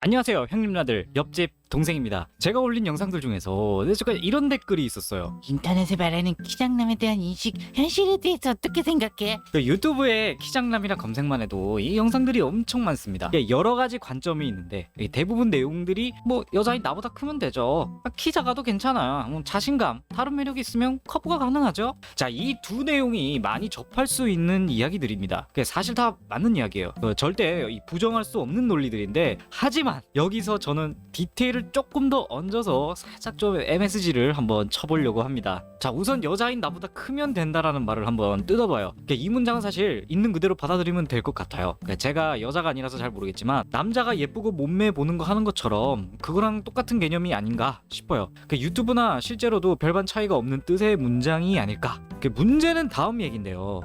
안녕하세요, 형님 나들 옆집 동생입니다. 제가 올린 영상들 중에서 이런 댓글이 있었어요. 인터넷에 말하는 키장남에 대한 인식, 현실에 대해서 어떻게 생각해? 유튜브에 키장남이라 검색만 해도 이 영상들이 엄청 많습니다. 여러 가지 관점이 있는데 대부분 내용들이 뭐 여자인 나보다 크면 되죠, 키 작아도 괜찮아, 자신감, 다른 매력이 있으면 커버가 가능하죠. 자, 이 두 내용이 많이 접할 수 있는 이야기들입니다. 사실 다 맞는 이야기예요. 절대 부정할 수 없는 논리들인데, 하지만 여기서 저는 디테일을 조금 더 얹어서 살짝 좀 MSG를 한번 쳐보려고 합니다. 자, 우선 여자인 나보다 크면 된다라는 말을 한번 뜯어봐요. 이 문장은 사실 있는 그대로 받아들이면 될 것 같아요. 제가 여자가 아니라서 잘 모르겠지만 남자가 예쁘고 몸매 보는 거 하는 것처럼 그거랑 똑같은 개념이 아닌가 싶어요. 유튜브나 실제로도 별반 차이가 없는 뜻의 문장이 아닐까. 문제는 다음 얘기인데요.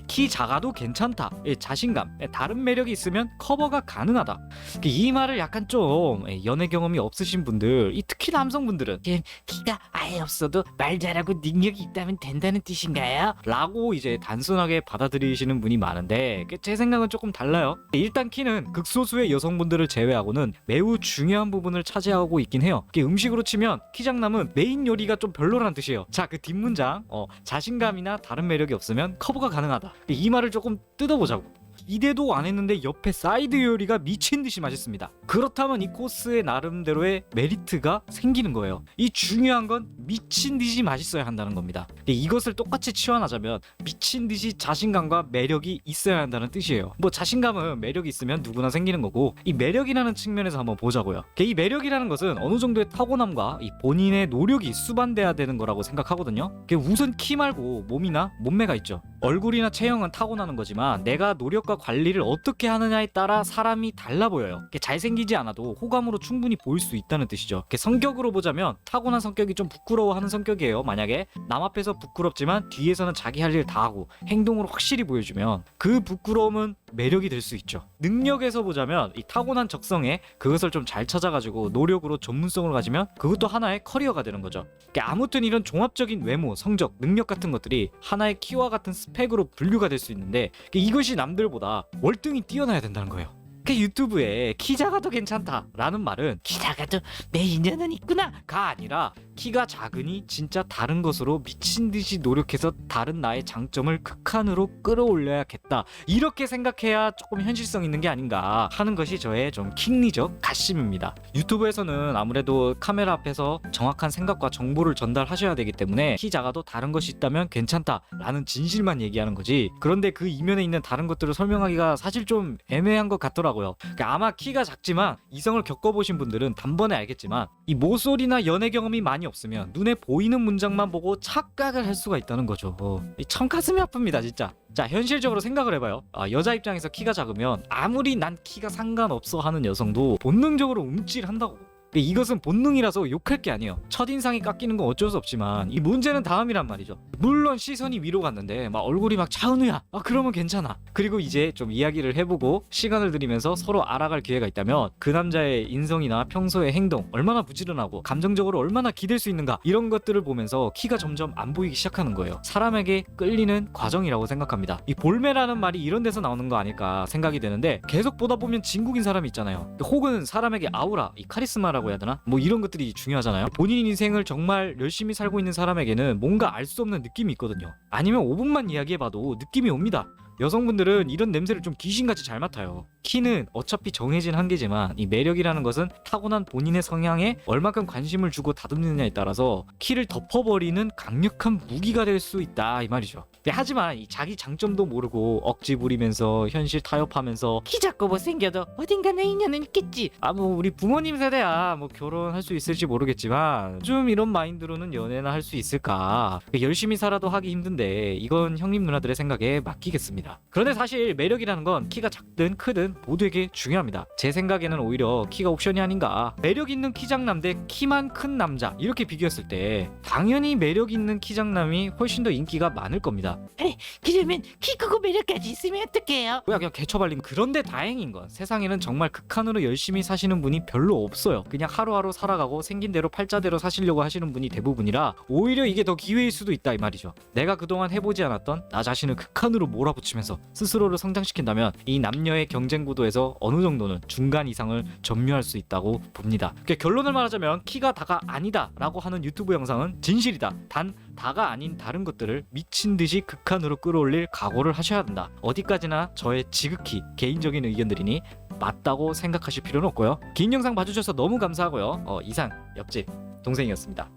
키 작아도 괜찮다, 자신감, 다른 매력이 있으면 커버가 가능하다. 이 말을 약간 좀 연애 경험이 없으신 분들, 특히 남성분들은 키가 아예 없어도 말 잘하고 능력이 있다면 된다는 뜻인가요? 라고 이제 단순하게 받아들이시는 분이 많은데, 제 생각은 조금 달라요. 일단 키는 극소수의 여성분들을 제외하고는 매우 중요한 부분을 차지하고 있긴 해요. 음식으로 치면 키장남은 메인 요리가 좀 별로라는 뜻이에요. 자, 그 뒷문장, 자신감이나 다른 매력이 없으면 커버가 가능하다, 이 말을 조금 뜯어보자고. 이대도 안 했는데 옆에 사이드 요리가 미친듯이 맛있습니다. 그렇다면 이 코스에 나름대로의 메리트가 생기는 거예요. 이 중요한 건 미친듯이 맛있어야 한다는 겁니다. 이것을 똑같이 치환하자면 미친듯이 자신감과 매력이 있어야 한다는 뜻이에요. 자신감은 매력이 있으면 누구나 생기는 거고, 이 매력이라는 측면에서 한번 보자고요. 이 매력이라는 것은 어느 정도의 타고남과 이 본인의 노력이 수반돼야 되는 거라고 생각하거든요. 우선 키 말고 몸이나 몸매가 있죠. 얼굴이나 체형은 타고나는 거지만 내가 노력과 관리를 어떻게 하느냐에 따라 사람이 달라 보여요. 잘생기지 않아도 호감으로 충분히 보일 수 있다는 뜻이죠. 성격으로 보자면 타고난 성격이 좀 부끄러워하는 성격이에요. 만약에 남 앞에서 부끄럽지만 뒤에서는 자기 할 일 다 하고 행동으로 확실히 보여주면 그 부끄러움은 매력이 될 수 있죠. 능력에서 보자면 이 타고난 적성에 그것을 좀 잘 찾아가지고 노력으로 전문성을 가지면 그것도 하나의 커리어가 되는 거죠. 아무튼 이런 종합적인 외모, 성적, 능력 같은 것들이 하나의 키와 같은 스펙으로 분류가 될 수 있는데, 이것이 남들보다 월등히 뛰어나야 된다는 거예요. 유튜브에 키 작아도 괜찮다 라는 말은 키 작아도 내 인연은 있구나가 아니라 키가 작으니 진짜 다른 것으로 미친듯이 노력해서 다른 나의 장점을 극한으로 끌어올려야겠다, 이렇게 생각해야 조금 현실성 있는 게 아닌가 하는 것이 저의 좀 킹리적 가심입니다. 유튜브에서는 아무래도 카메라 앞에서 정확한 생각과 정보를 전달하셔야 되기 때문에 키 작아도 다른 것이 있다면 괜찮다 라는 진실만 얘기하는 거지, 그런데 그 이면에 있는 다른 것들을 설명하기가 사실 좀 애매한 것 같더라고요. 아마 키가 작지만 이성을 겪어보신 분들은 단번에 알겠지만, 이 모쏠이나 연애 경험이 많이 없으면 눈에 보이는 문장만 보고 착각을 할 수가 있다는 거죠. 참 가슴이 아픕니다, 진짜. 자, 현실적으로 생각을 해봐요. 여자 입장에서 키가 작으면 아무리 난 키가 상관없어 하는 여성도 본능적으로 움찔한다고. 이것은 본능이라서 욕할 게 아니에요. 첫인상이 깎이는 건 어쩔 수 없지만 이 문제는 다음이란 말이죠. 물론 시선이 위로 갔는데 얼굴이 차은우야, 그러면 괜찮아. 그리고 이제 좀 이야기를 해보고 시간을 들이면서 서로 알아갈 기회가 있다면 그 남자의 인성이나 평소의 행동, 얼마나 부지런하고 감정적으로 얼마나 기댈 수 있는가, 이런 것들을 보면서 키가 점점 안 보이기 시작하는 거예요. 사람에게 끌리는 과정이라고 생각합니다. 이 볼매라는 말이 이런 데서 나오는 거 아닐까 생각이 되는데, 계속 보다 보면 진국인 사람이 있잖아요. 혹은 사람에게 아우라, 이 카리스마라고 해야 되나? 이런 것들이 중요하잖아요. 본인 인생을 정말 열심히 살고 있는 사람에게는 뭔가 알 수 없는 느낌이 있거든요. 아니면 5분만 이야기해봐도 느낌이 옵니다. 여성분들은 이런 냄새를 좀 귀신같이 잘 맡아요. 키는 어차피 정해진 한계지만 이 매력이라는 것은 타고난 본인의 성향에 얼마큼 관심을 주고 다듬느냐에 따라서 키를 덮어버리는 강력한 무기가 될 수 있다, 이 말이죠. 하지만 이 자기 장점도 모르고 억지 부리면서 현실 타협하면서 키 작고 못생겨도 어딘가 내 인연은 있겠지. 우리 부모님 세대야 결혼할 수 있을지 모르겠지만 좀 이런 마인드로는 연애나 할 수 있을까, 열심히 살아도 하기 힘든데 이건 형님 누나들의 생각에 맡기겠습니다. 그런데 사실 매력이라는 건 키가 작든 크든 모두에게 중요합니다. 제 생각에는 오히려 키가 옵션이 아닌가. 매력 있는 키장남 대 키만 큰 남자, 이렇게 비교했을 때 당연히 매력 있는 키장남이 훨씬 더 인기가 많을 겁니다. 그러면 키 크고 매력까지 있으면 어떡해요? 뭐야, 그냥 개처발린. 그런데 다행인 건 세상에는 정말 극한으로 열심히 사시는 분이 별로 없어요. 그냥 하루하루 살아가고 생긴 대로 팔자대로 사시려고 하시는 분이 대부분이라 오히려 이게 더 기회일 수도 있다, 이 말이죠. 내가 그동안 해보지 않았던 나 자신을 극한으로 몰아붙이면 고치면서 스스로를 성장시킨다면 이 남녀의 경쟁 구도에서 어느 정도는 중간 이상을 점유할 수 있다고 봅니다. 그러니까 결론을 말하자면 키가 다가 아니다 라고 하는 유튜브 영상은 진실이다. 단 다가 아닌 다른 것들을 미친 듯이 극한으로 끌어올릴 각오를 하셔야 된다. 어디까지나 저의 지극히 개인적인 의견들이니 맞다고 생각하실 필요는 없고요. 긴 영상 봐주셔서 너무 감사하고요. 이상 옆집 동생이었습니다.